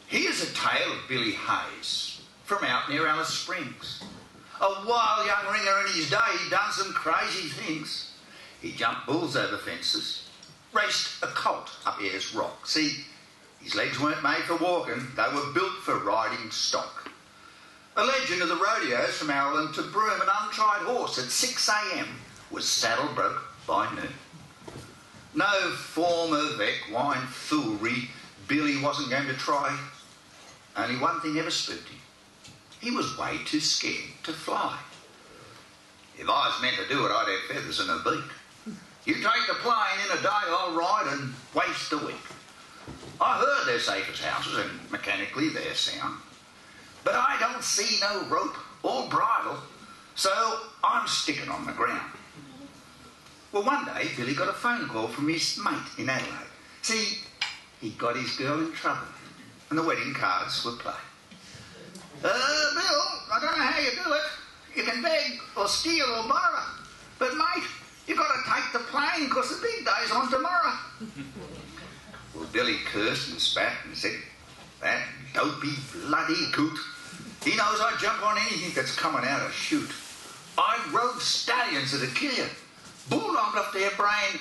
Here's a tale of Billy Hayes from out near Alice Springs. A wild young ringer in his day, he'd done some crazy things. He jumped bulls over fences, raced a colt up Ayers Rock. See, his legs weren't made for walking, they were built for riding stock. A legend of the rodeos from Ireland to Broome, an untried horse at 6 a.m. was saddle broke by noon. No form of equine foolery Billy wasn't going to try. Only one thing ever spooked him. He was way too scared to fly. If I was meant to do it, I'd have feathers and a beak. You take the plane in a day, I'll ride and waste a week. I heard they're safe as houses and mechanically they're sound. But I don't see no rope or bridle, so I'm sticking on the ground. Well, one day, Billy got a phone call from his mate in Adelaide. See, he'd got his girl in trouble, and the wedding cards were played. Bill, I don't know how you do it. You can beg or steal or borrow. But, mate, you've got to take the plane because the big day's on tomorrow. Well, Billy cursed and spat and said, that dopey bloody coot. He knows I jump on anything that's coming out of chute. I rode stallions that'd kill you. Bulldogged off their brain.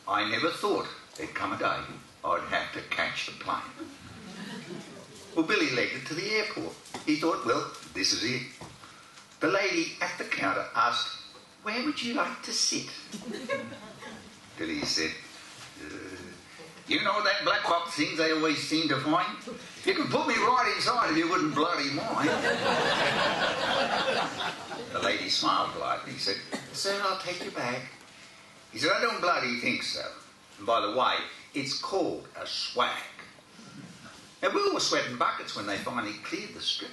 I never thought there'd come a day I'd have to catch the plane. Well, Billy legged it to the airport. He thought, well, this is it. The lady at the counter asked, where would you like to sit? Billy said, you know that black box thing they always seem to find? You could put me right inside if you wouldn't bloody mind. The lady smiled politely. He said, sir, I'll take your bag. He said, I don't bloody think so. And by the way, it's called a swag. Now, Bill was sweating buckets when they finally cleared the strip.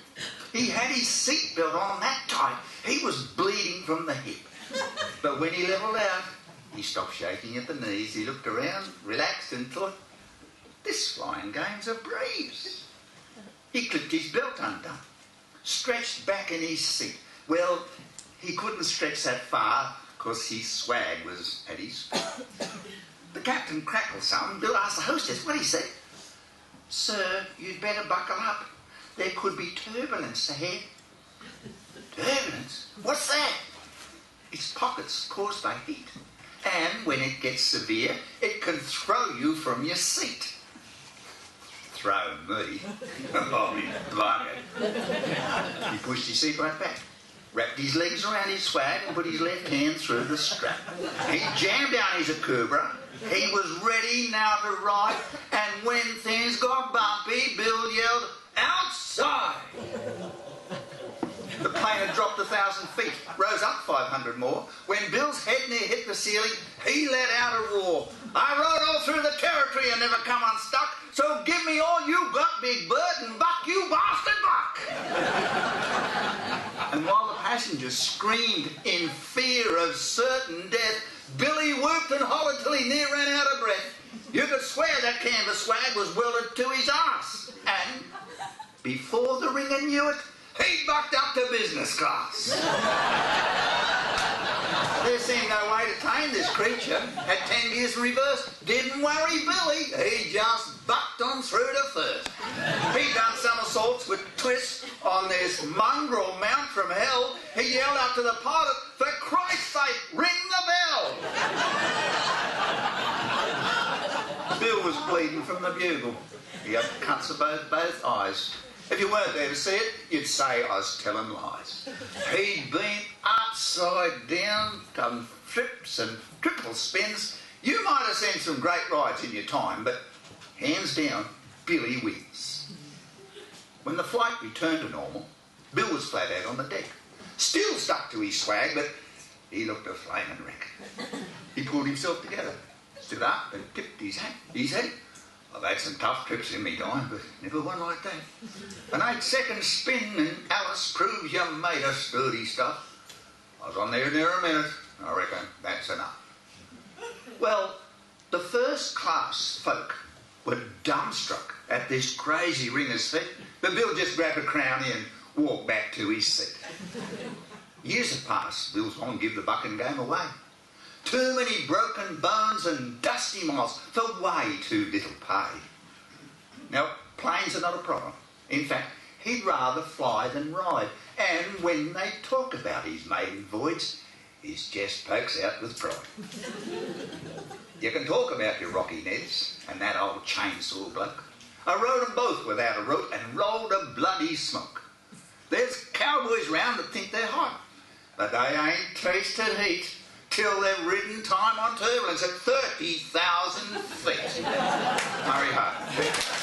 He had his seatbelt on that tight. He was bleeding from the hip. But when he levelled out, he stopped shaking at the knees. He looked around, relaxed, and thought, this flying game's a breeze. He clipped his belt undone, stretched back in his seat. Well, he couldn't stretch that far because his swag was at his feet. The captain crackled some. Bill asked the hostess what he said. Sir, you'd better buckle up. There could be turbulence ahead. Turbulence? What's that? It's pockets caused by heat. And when it gets severe, it can throw you from your seat. Throw me? Oh, you bugger. He pushed his seat right back, wrapped his legs around his swag and put his left hand through the strap. He jammed down his Akubra. He was ready now to ride, and when things got bumpy, Bill yelled, outside! The plane had dropped 1,000 feet, rose up 500 more. When Bill's head near hit the ceiling, he let out a roar. I rode all through the territory and never come unstuck, so give me all you got, Big Bird, and buck, you bastard, buck! And while the passengers screamed in fear of certain death, Billy whooped and hollered till he near ran out of breath. You could swear that canvas swag was welded to his arse. And before the ringer knew it, he bucked up to business class. There seemed no way to tame this creature. Had 10 gears in reverse. Didn't worry Billy. He just bucked on through to first. He'd done somersaults with twists on this mongrel mount from hell. He yelled out to the pilot, for Christ's sake, ring the bell! Bill was bleeding from the bugle. He had cuts of both eyes. If you weren't there to see it, you'd say I was telling lies. He'd been upside down, done trips and triple spins. You might have seen some great rides in your time, but hands down, Billy wins. When the flight returned to normal, Bill was flat out on the deck. Still stuck to his swag, but he looked a flaming wreck. He pulled himself together, stood up and tipped his hat. He said, I've had some tough trips in me time, but never one like that. An 8-second spin and Alice proves you made of sturdy stuff. I was on there near a minute. I reckon that's enough. Well, the first class folk were dumbstruck at this crazy ringer's feat, but Bill just grabbed a crownie and walked back to his seat. Years have passed. Bill's on give the bucking game away. Too many broken bones and dusty miles for way too little pay. Now, planes planes are not a problem. In fact, he'd rather fly than ride. And when they talk about his maiden voyage, his chest pokes out with pride. You can talk about your Rocky Neds and that old chainsaw bloke. I rode them both without a rope and rolled a bloody smoke. There's cowboys round that think they're hot, but they ain't tasted heat till they've ridden time on Turbulence at 30,000 feet. Hurry home.